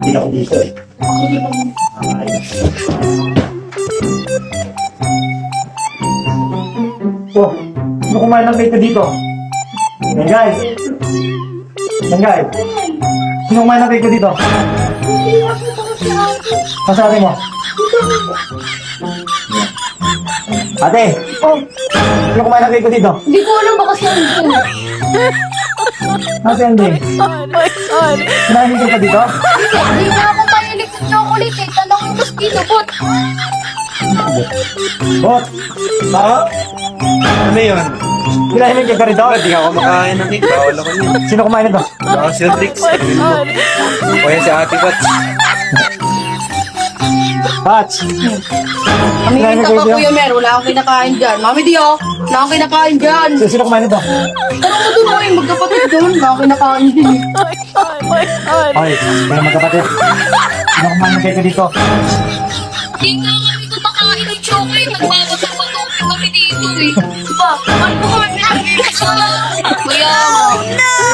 Hindi ako dito eh. Oh, sino kumain ng cake dito? Yan guys. Yan guys. Sino kumain ng cake dito? Masabi mo? Ate! Oh! Sino kumain ng cake dito? Hindi ko alam baka siya rin. Ate, hindi. Kinain yung cake dito? Hindi na ako mahilig sa chocolate eh. Tanong yung dito, Bot. Bot! Baka? Ano yun? Kinain yung cake dito? Hindi ako makain ng cake. Bawal ako niya. Sino kumain nito? Baka si Trix. O yan si Ate Bats. Patch! Kami ka Kuya Mer, wala akong kinakain dyan. Mami Dio, wala akong kinakain dyan. Sino kumain nito? Tanong mo doon ako yung magkapatid doon. Wala akong kinakain din eh. Okay, kaya magkapatid. Sino kumain ng cake dito? Hindi nga kami kumakain ng chocolate. Nagbabasag-basag kami dito eh. Diba? Ano ko kami Kaya no!